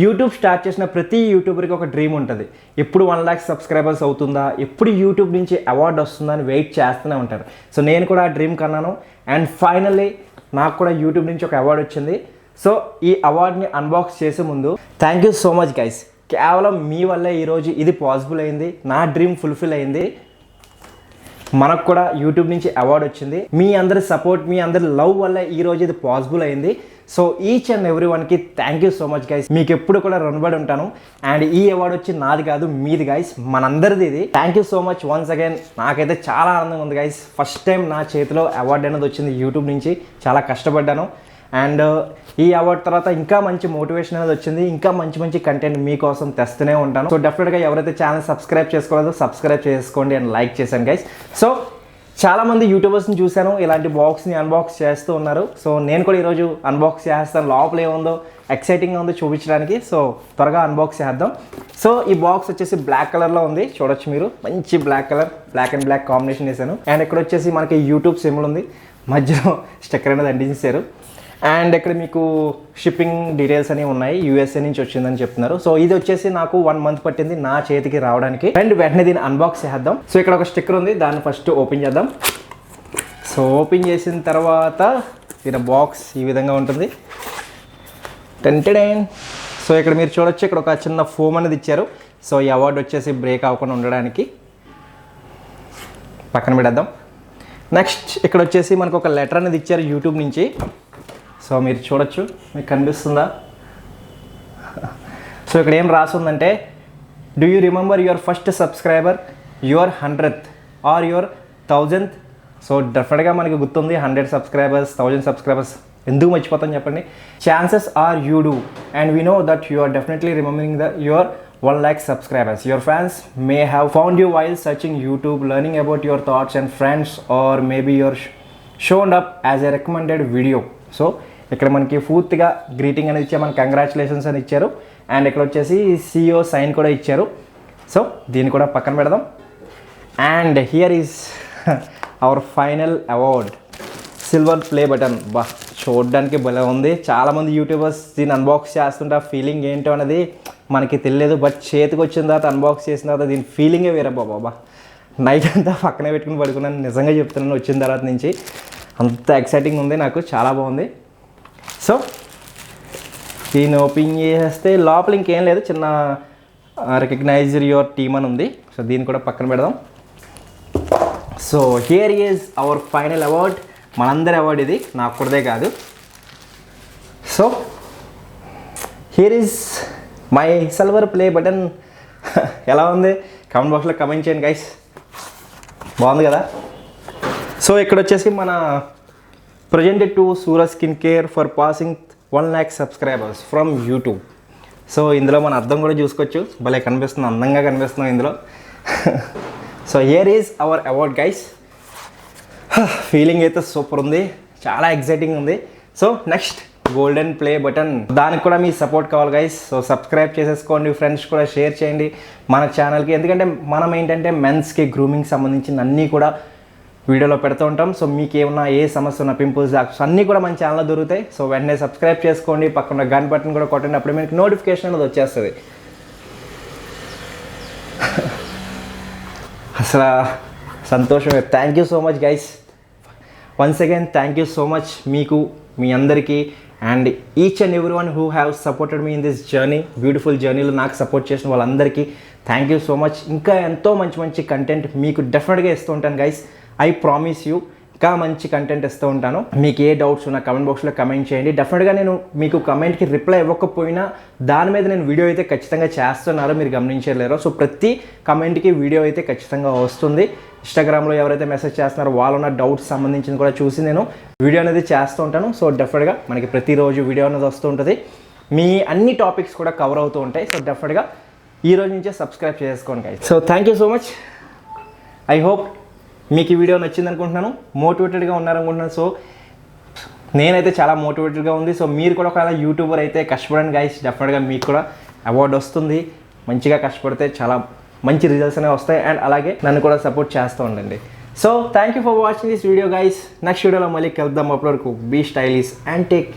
YouTube start చేసిన ప్రతి యూట్యూబర్కి ఒక డ్రీమ్ ఉంటుంది. ఎప్పుడు 1 lakh సబ్స్క్రైబర్స్ అవుతుందా, ఎప్పుడు యూట్యూబ్ నుంచి అవార్డు వస్తుందా అని వెయిట్ చేస్తూనే ఉంటారు. సో నేను కూడా ఆ డ్రీమ్ కన్నాను అండ్ ఫైనల్లీ నాకు కూడా యూట్యూబ్ నుంచి ఒక అవార్డు వచ్చింది. సో ఈ అవార్డుని అన్బాక్స్ చేసే ముందు thank you so much guys. కేవలం మీ వల్లే ఈరోజు ఇది పాసిబుల్ అయింది, నా డ్రీమ్ ఫుల్ఫిల్ అయింది. మనకు కూడా యూట్యూబ్ నుంచి అవార్డు వచ్చింది. మీ అందరి సపోర్ట్, మీ అందరి లవ్ వల్ల ఈరోజు ఇది పాసిబుల్ అయింది. సో ఈచ్ అండ్ ఎవ్రీ వన్కి thank you so much guys. మీకు ఎప్పుడు కూడా రుణపడి ఉంటాను. అండ్ ఈ అవార్డు వచ్చి నాది కాదు, మీది గైస్, మనందరిది ఇది. Thank you so much once again. నాకైతే చాలా ఆనందంగా ఉంది గైస్. ఫస్ట్ టైం నా చేతిలో అవార్డు అనేది వచ్చింది యూట్యూబ్ నుంచి. చాలా కష్టపడ్డాను అండ్ ఈ అవార్డు తర్వాత ఇంకా మంచి మోటివేషన్ అనేది వచ్చింది. ఇంకా మంచి మంచి కంటెంట్ మీకోసం తెస్తూనే ఉంటాను. సో డెఫినెట్గా ఎవరైతే ఛానల్ సబ్స్క్రైబ్ చేసుకోలేదో సబ్స్క్రైబ్ చేసుకోండి అండ్ లైక్ చేశాను గైస్. సో చాలామంది యూట్యూబర్స్ని చూశాను ఇలాంటి బాక్స్ని అన్బాక్స్ చేస్తూ ఉన్నారు. సో నేను కూడా ఈరోజు అన్బాక్స్ చేస్తాను. లోపల ఏముందో ఎక్సైటింగ్గా ఉందో చూపించడానికి. సో త్వరగా అన్బాక్స్ చేద్దాం. సో ఈ బాక్స్ వచ్చేసి బ్లాక్ కలర్లో ఉంది, చూడొచ్చు మీరు. మంచి black colour, black and black combination వేసాను. అండ్ ఇక్కడ వచ్చేసి మనకి యూట్యూబ్ సింబల్ ఉంది, మధ్యలో స్టిక్కర్ అనేది అంటించారు. అండ్ ఇక్కడ మీకు షిప్పింగ్ డీటెయిల్స్ అనేవి ఉన్నాయి, యూఎస్ఏ నుంచి వచ్చిందని చెప్తున్నారు. సో ఇది వచ్చేసి నాకు 1 month పట్టింది నా చేతికి రావడానికి. అండ్ వెంటనే దీన్ని అన్బాక్స్ చేద్దాం. సో ఇక్కడ ఒక స్టిక్కర్ ఉంది, దాన్ని ఫస్ట్ ఓపెన్ చేద్దాం. సో ఓపెన్ చేసిన తర్వాత దీని బాక్స్ ఈ విధంగా ఉంటుంది. టెంటెడెన్. సో ఇక్కడ మీరు చూడొచ్చు, ఇక్కడ ఒక చిన్న ఫోమ్ అనేది ఇచ్చారు. సో ఈ అవార్డు వచ్చేసి బ్రేక్ అవ్వకుండా ఉండడానికి పక్కన పెడదాం. నెక్స్ట్ ఇక్కడ వచ్చేసి మనకు ఒక లెటర్ అనేది ఇచ్చారు యూట్యూబ్ నుంచి. సో మీరు చూడొచ్చు, మీకు కనిపిస్తుందా? సో ఇక్కడ ఏం రాస్తుందంటే, do you remember your first subscriber, your 100th or your 1000th? So డెఫినెట్గా మనకి గుర్తుంది 100 సబ్స్క్రైబర్స్, 1000 సబ్స్క్రైబర్స్. ఎందుకు మర్చిపోతాం చెప్పండి? Chances are you do and we know that you are definitely remembering your 1 lakh subscribers. Your fans may have found you while searching YouTube, learning about your thoughts and friends, or maybe you're shown up as a recommended video. So ఇక్కడ మనకి పూర్తిగా greeting అనేది ఇచ్చారు, మనకి congratulations అని ఇచ్చారు. And ఇక్కడ వచ్చేసి CEO సైన్ కూడా ఇచ్చారు. సో దీన్ని కూడా పక్కన పెడదాం. And here is our final award, silver play button. బా, చూడడానికి భలే ఉంది. చాలామంది యూట్యూబర్స్ దీన్ని అన్బాక్స్ చేస్తుంటే ఫీలింగ్ ఏంటో అనేది మనకి తెలియదు. బట్ చేతికి వచ్చిన తర్వాత అన్బాక్స్ చేసిన తర్వాత దీని ఫీలింగే వేరే బాబా. నైట్ అంతా పక్కనే పెట్టుకుని పడుకున్నాను, నిజంగా చెప్తున్నాను. వచ్చిన తర్వాత నుంచి అంత ఎక్సైటింగ్ ఉంది, నాకు చాలా బాగుంది. సో దీన్ని ఓపెన్ చేస్తే లోపల ఇంకేం లేదు, చిన్న రికగ్నైజ్ యువర్ టీమ్ అని ఉంది. సో దీన్ని కూడా పక్కన పెడదాం. So here is our final award. మనందరి అవార్డు ఇది, నాకు కూడాదే కాదు. So here is my silver play button. ఎలా ఉంది? కామెంట్ బాక్స్లో కమెంట్ చేయండి గైస్. బాగుంది కదా? సో ఇక్కడ వచ్చేసి మన presented to Suraj skin care for passing 1 lakh subscribers from YouTube. So ఇందులో మన అర్థం కూడా చూసుకోవచ్చు, భలే కనిపిస్తుంది, అందంగా కనిపిస్తున్నాం ఇందులో. So here is our award guys. Feeling అయితే సూపర్ ఉంది, చాలా ఎక్సైటింగ్ ఉంది. So next golden play button, దానికి కూడా మీ సపోర్ట్ కావాలి గైస్. సో సబ్స్క్రైబ్ చేసేసుకోండి, ఫ్రెండ్స్ కూడా షేర్ చేయండి మన ఛానల్కి. ఎందుకంటే మనం ఏంటంటే మెన్స్కి గ్రూమింగ్ సంబంధించిన అన్నీ కూడా వీడియోలో పెడుతూ ఉంటాం. సో మీకు ఏమన్నా ఏ సమస్య ఉన్న పింపుల్స్, డాక్టర్స్ అన్నీ కూడా మన ఛానల్లో దొరుకుతాయి. సో వెంటనే సబ్స్క్రైబ్ చేసుకోండి, పక్కన గన్ బటన్ కూడా కొట్టండి, అప్పుడు మీకు నోటిఫికేషన్ అనేది వచ్చేస్తుంది. అసలు సంతోషమే. Thank you so much guys. Once again thank you so much మీకు, మీ అందరికీ. And each and every one who have supported me in this journey, beautiful జర్నీలో నాకు సపోర్ట్ చేసిన వాళ్ళందరికీ థ్యాంక్ యూ సో మచ్. ఇంకా ఎంతో మంచి మంచి కంటెంట్ మీకు డెఫినెట్గా ఇస్తూ ఉంటాను గైస్. ఐ ప్రామిస్ యూ, ఇంకా మంచి కంటెంట్ ఇస్తూ ఉంటాను. మీకు ఏ డౌట్స్ ఉన్నా కమెంట్ బాక్స్లో కమెంట్ చేయండి. డెఫినెట్గా నేను మీకు కమెంట్కి రిప్లై ఇవ్వకపోయినా దాని మీద నేను వీడియో అయితే ఖచ్చితంగా చేస్తున్నారో మీరు గమనించలేరో. సో ప్రతి కమెంట్కి వీడియో అయితే ఖచ్చితంగా వస్తుంది. ఇన్స్టాగ్రామ్లో ఎవరైతే మెసేజ్ చేస్తున్నారో వాళ్ళు ఉన్న డౌట్స్ సంబంధించింది కూడా చూసి నేను వీడియో అనేది చేస్తూ ఉంటాను. సో డెఫినెట్గా మనకి ప్రతిరోజు వీడియో అనేది వస్తూ ఉంటుంది, మీ అన్ని టాపిక్స్ కూడా కవర్ అవుతూ ఉంటాయి. సో డెఫినెట్గా ఈ రోజు నుంచే సబ్స్క్రైబ్ చేసుకోండి guys. So thank you so much. I hope మీకు ఈ వీడియో నచ్చింది అనుకుంటున్నాను, మోటివేటెడ్గా ఉన్నారనుకుంటున్నాను. సో నేనైతే చాలా మోటివేటెడ్గా ఉంది. సో మీరు కూడా ఒకవేళ యూట్యూబర్ అయితే కష్టపడండి గైస్, డెఫినెట్గా మీకు కూడా అవార్డు వస్తుంది. మంచిగా కష్టపడితే చాలా మంచి రిజల్ట్స్ అనేవి వస్తాయి. అండ్ అలాగే నన్ను కూడా సపోర్ట్ చేస్తూ ఉండండి. So thank you for watching this video guys. Next వీడియోలో మళ్ళీ కలుద్దాం. అప్పటి వరకు be stylish and take care.